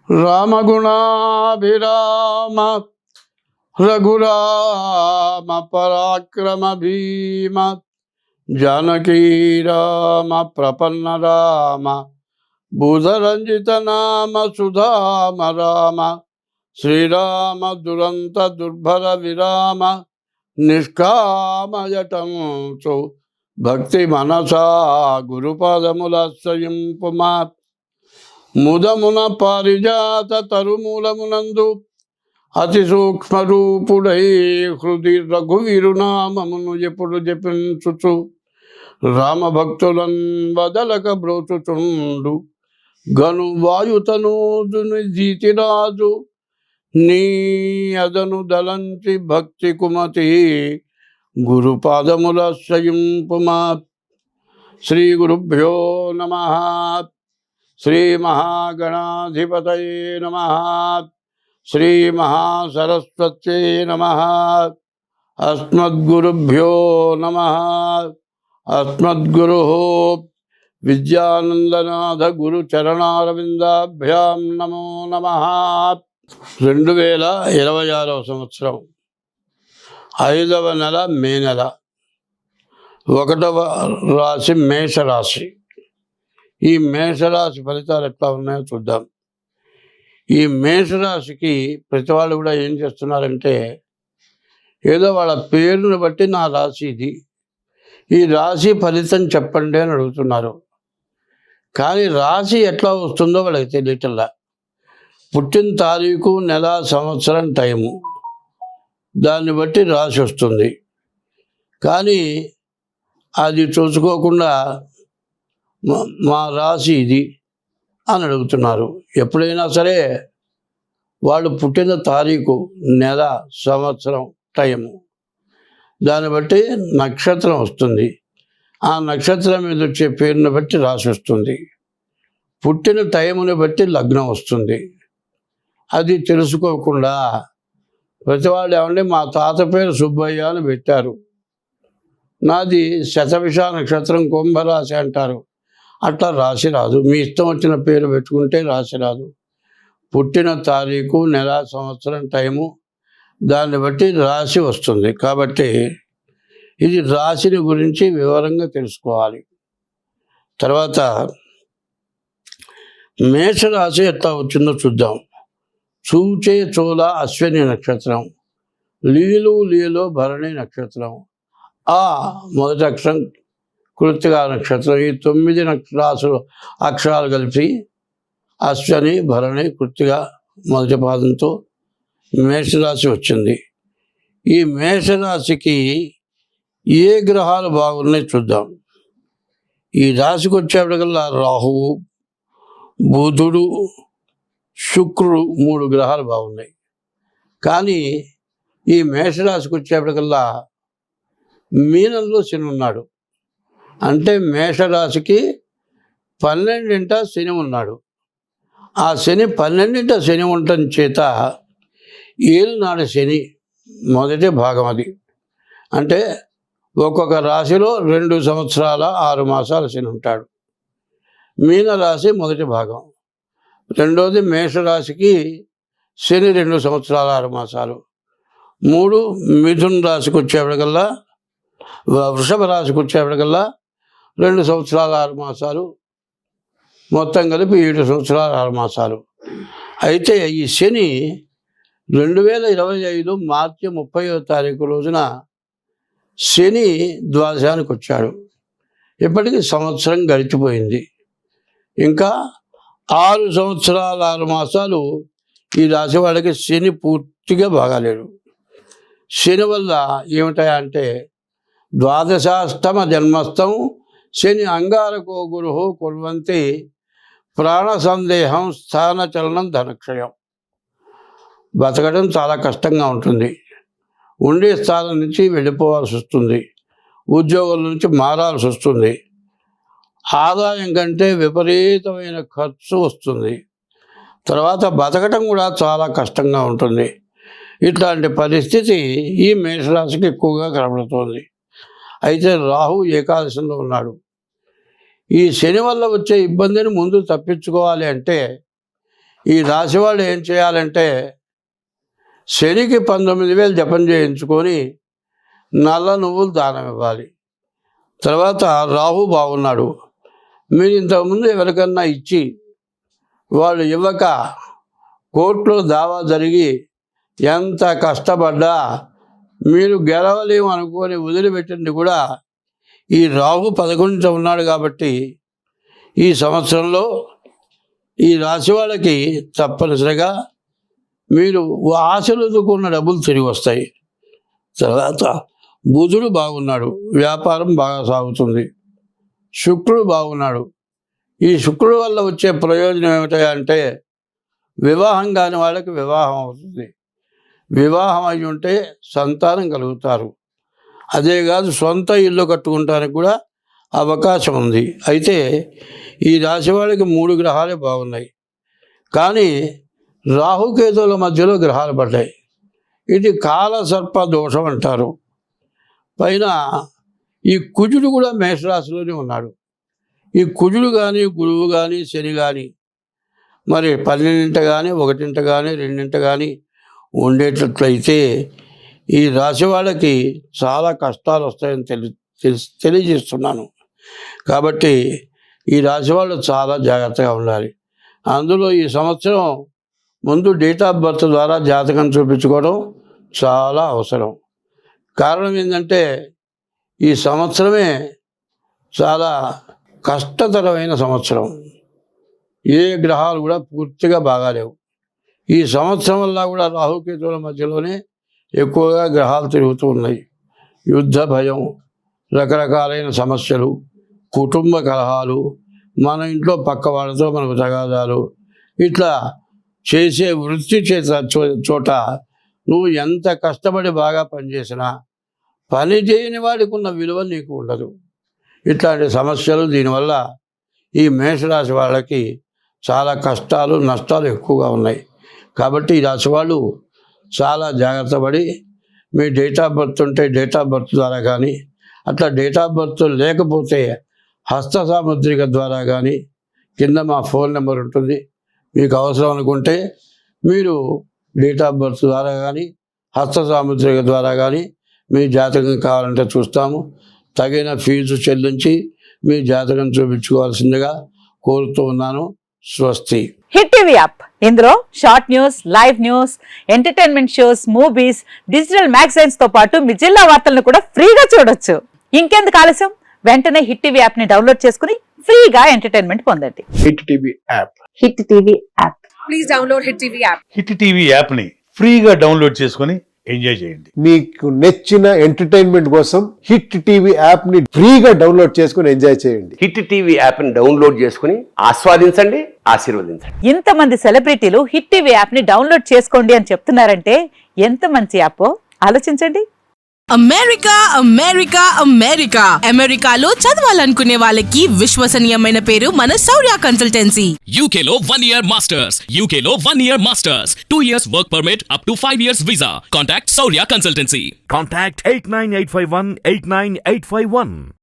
రామగుణాభిరామ రఘురామ పరాక్రమ భీమ జానకీ రామ ప్రపన్న రామ భూధరంజిత నామ సుధామ రామ శ్రీరామ దురంత దుర్భర విరామ నిష్కామయటం చో భక్తి మనసా గురుపాదములాశ్రయింపుమా ముదమున పారిజాత తరుమూలమునందు అతి సూక్ష్మరూపుడై హృది రఘువీరునామమును ఎప్పుడు జపించుచు రామభక్తులన్ వదలక బ్రోచుచుండు గను వాయుతనూజుని జీతిరాజు నీ అదను దలంచి భక్తి కుమతి గురుపాదములాశ్రయింపుమా. శ్రీ గురుభ్యో నమః. శ్రీ మహాగణాధిపతయే నమః. శ్రీ మహాసరస్వత్యై నమః. అస్మద్గురుభ్యో నమః. అస్మద్గురుః విద్యానందనాథ గురు చరణారవిందాభ్యాం నమో నమః. 2026వ సంవత్సరం 5వ నెల మే నెల 1వ రాశి మేషరాశి. ఈ మేషరాశి ఫలితాలు ఎట్లా ఉన్నాయో చూద్దాం. ఈ మేషరాశికి ప్రతి వాళ్ళు కూడా ఏం చేస్తున్నారంటే, ఏదో వాళ్ళ పేరుని బట్టి నా రాశి ఇది, ఈ రాశి ఫలితం చెప్పండి అని అడుగుతున్నారు. కానీ రాశి ఎట్లా వస్తుందో వాళ్ళకి తెలియటల్లా. పుట్టిన తారీఖు, నెల, సంవత్సరం, టైము, దాన్ని బట్టి రాశి వస్తుంది. కానీ అది చూసుకోకుండా మా రాశి ఇది అని అడుగుతున్నారు. ఎప్పుడైనా సరే వాళ్ళు పుట్టిన తారీఖు, నెల, సంవత్సరం, టైము, దాన్ని బట్టి నక్షత్రం వస్తుంది. ఆ నక్షత్రం మీద వచ్చే పేరుని బట్టి రాశి వస్తుంది. పుట్టిన టైముని బట్టి లగ్నం వస్తుంది. అది తెలుసుకోకుండా ప్రతి వాళ్ళు ఏమంటే మా తాత పేరు సుబ్బయ్య అని పెట్టారు, నాది శతభిష నక్షత్రం కుంభరాశి అంటారు. అట్లా రాశి రాదు. మీ ఇష్టం వచ్చిన పేరు పెట్టుకుంటే రాశి రాదు. పుట్టిన తారీఖు, నెల, సంవత్సరం, టైము, దాన్ని బట్టి రాశి వస్తుంది. కాబట్టి ఇది రాశిని గురించి వివరంగా తెలుసుకోవాలి. తర్వాత మేషరాశి ఎట్లా వచ్చిందో చూద్దాం. చూచే చోళ అశ్విని నక్షత్రం, లీలో భరణి నక్షత్రం, ఆ మొదటి అక్షరం కృత్తికా నక్షత్రం. ఈ 9 రాసులు అక్షరాలు కలిపి అశ్వని, భరణి, కృత్తిక మొదటి పాదంతో మేషరాశి వచ్చింది. ఈ మేషరాశికి ఏ గ్రహాలు బాగున్నాయి చూద్దాం. ఈ రాశికి వచ్చేప్పటికల్లా రాహువు, బుధుడు, శుక్రుడు 3 గ్రహాలు బాగున్నాయి. కానీ ఈ మేషరాశికి వచ్చేప్పటికల్లా మీనంలో శని ఉన్నాడు. అంటే మేషరాశికి 12ంట శని ఉన్నాడు. ఆ శని 12ంట శని ఉండటం చేత ఏలునాడు శని మొదటి భాగం అది. అంటే ఒక్కొక్క రాశిలో 2 సంవత్సరాల 6 మాసాల శని ఉంటాడు. మీనరాశి మొదటి భాగం. రెండోది మేషరాశికి శని 2 సంవత్సరాల 6 మాసాలు. 3 మిథున రాశికి వచ్చేప్పటికల్లా, వృషభ రాశికి వచ్చేప్పటికల్లా 2 సంవత్సరాల 6 మాసాలు, మొత్తం కలిపి 7 సంవత్సరాల 6 మాసాలు. అయితే ఈ శని 2025 మార్చి 30వ తారీఖు రోజున శని ద్వాదశానికి వచ్చాడు. ఇప్పటికి సంవత్సరం గడిచిపోయింది. ఇంకా 6 సంవత్సరాల 6 మాసాలు ఈ రాశి వాళ్ళకి శని పూర్తిగా బాగాలేడు. శని వల్ల ఏమిటాయంటే, ద్వాదశాష్టమ జన్మస్థం శని అంగారకో గురు కుర్వంతి ప్రాణ సందేహం స్థాన చలనం ధనక్షయం. బతకడం చాలా కష్టంగా ఉంటుంది. ఉండే స్థానం నుంచి వెళ్ళిపోవాల్సి వస్తుంది. ఉద్యోగం నుంచి మారాల్సి వస్తుంది. ఆదాయం కంటే విపరీతమైన ఖర్చు వస్తుంది. తర్వాత బతకటం కూడా చాలా కష్టంగా ఉంటుంది. ఇట్లాంటి పరిస్థితి ఈ మేషరాశికి ఎక్కువగా కనబడుతోంది. అయితే రాహు ఏకాదశంలో ఉన్నాడు. ఈ శని వల్ల వచ్చే ఇబ్బందిని ముందు తప్పించుకోవాలి అంటే ఈ రాశి వాళ్ళు ఏం చేయాలంటే శనికి 19,000 జపం చేయించుకొని నల్ల నువ్వులు దానం ఇవ్వాలి. తర్వాత రాహు బాగున్నాడు, మీరు ఇంతకుముందు ఎవరికన్నా ఇచ్చి వాళ్ళు ఇవ్వక కోర్టులో దావా జరిగి ఎంత కష్టపడ్డా మీరు గెలవలేము అనుకొని వదిలిపెట్టింది కూడా ఈ రాహు 11 ఉన్నాడు. కాబట్టి ఈ సంవత్సరంలో ఈ రాశి వాళ్ళకి తప్పనిసరిగా మీరు ఆశలు ఎదుర్కొన్న డబ్బులు తిరిగి వస్తాయి. తర్వాత బుధుడు బాగున్నాడు, వ్యాపారం బాగా సాగుతుంది. శుక్రుడు బాగున్నాడు. ఈ శుక్రుడు వల్ల వచ్చే ప్రయోజనం ఏమిటంటే వివాహం కాని వాళ్ళకి వివాహం అవుతుంది. వివాహం అయి ఉంటే సంతానం కలుగుతారు. అదే కాదు సొంత ఇల్లు కట్టుకుంటానికి కూడా అవకాశం ఉంది. అయితే ఈ రాశి వాళ్ళకి 3 గ్రహాలే బాగున్నాయి, కానీ రాహుకేతువుల మధ్యలో గ్రహాలు పడ్డాయి. ఇది కాలసర్ప దోషం అంటారు. పైన ఈ కుజుడు కూడా మేషరాశిలోనే ఉన్నాడు. ఈ కుజుడు కానీ గురువు కానీ శని కానీ మరి 12 కానీ 1 కానీ 2 కానీ ఉండేటట్లయితే ఈ రాశి వాళ్ళకి చాలా కష్టాలు వస్తాయని తెలియజేస్తున్నాను. కాబట్టి ఈ రాశి వాళ్ళు చాలా జాగ్రత్తగా ఉండాలి. అందులో ఈ సంవత్సరం ముందు డేట్ ఆఫ్ బర్త్ ద్వారా జాతకం చూపించుకోవడం చాలా అవసరం. కారణం ఏంటంటే ఈ సంవత్సరమే చాలా కష్టతరమైన సంవత్సరం. ఏ గ్రహాలు కూడా పూర్తిగా బాగాలేవు. ఈ సంవత్సరం వల్ల కూడా రాహుకేతువుల మధ్యలోనే ఎక్కువగా గ్రహాలు తిరుగుతూ ఉన్నాయి. యుద్ధ భయం, రకరకాలైన సమస్యలు, కుటుంబ కలహాలు, మన ఇంట్లో పక్క వాళ్ళతో మనకు తగాదాలు, ఇట్లా చేసే వృత్తి చోట నువ్వు ఎంత కష్టపడి బాగా పనిచేసినా పని చేయని వాడికి ఉన్న విలువ నీకు ఉండదు. ఇట్లాంటి సమస్యలు, దీనివల్ల ఈ మేషరాశి వాళ్ళకి చాలా కష్టాలు నష్టాలు ఎక్కువగా ఉన్నాయి. కాబట్టి ఈ రాశి వాళ్ళు చాలా జాగ్రత్త పడి మీ డేట్ ఆఫ్ బర్త్ ఉంటే డేట్ ఆఫ్ బర్త్ ద్వారా కానీ, అట్లా డేట్ ఆఫ్ బర్త్ లేకపోతే హస్త సాముద్రిక ద్వారా కానీ, కింద మా ఫోన్ నెంబర్ ఉంటుంది, మీకు అవసరం అనుకుంటే మీరు డేట్ ఆఫ్ బర్త్ ద్వారా కానీ హస్త సాముద్రిక ద్వారా కానీ మీ జాతకం కావాలంటే చూస్తాము. తగిన ఫీజు చెల్లించి మీ జాతకం చూపించుకోవాల్సిందిగా కోరుతూ ఉన్నాను. స్వస్తి. హిట్ టీవీ యాప్, ఇందులో short news, live news, entertainment shows, movies, digital magazines తో పాటు మీ జిల్లా వార్తలను కూడా ఫ్రీగా చూడొచ్చు. ఇంకెందుకు ఆలస్యం, వెంటనే హిట్ టీవీ యాప్ ని డౌన్లోడ్ చేసుకుని ఫ్రీగా ఎంటర్టైన్మెంట్ పొందండి. Hit TV app. Hit TV app. Please download hit TV app. Hit TV app ని ఫ్రీగా డౌన్లోడ్ చేసుకొని ఎంజాయ్ చేయండి. మీకు నచ్చిన ఎంటర్టైన్మెంట్ కోసం హిట్ టీవీ యాప్ ని ఫ్రీగా డౌన్లోడ్ చేసుకొని ఎంజాయ్ చేయండి. హిట్ టీవీ యాప్ ని డౌన్లోడ్ చేసుకుని ఆస్వాదించండి, ఆశీర్వదించండి. ఇంతమంది సెలబ్రిటీలు హిట్ టీవీ యాప్ ని డౌన్లోడ్ చేసుకోండి అని చెప్తున్నారంటే ఎంత మంచి యాప్ ఆలోచించండి. అమెరికా అమెరికా అమెరికా అమెరికాలో చదవాలనుకునే వాళ్ళకి విశ్వసనీయమైన పేరు మన శౌర్య కన్సల్టెన్సీ. UK లో 1 year masters. UK లో 1 year masters. 2 years work permit up to 5 years visa. Contact Saurya Consultancy. Contact 89851 89851.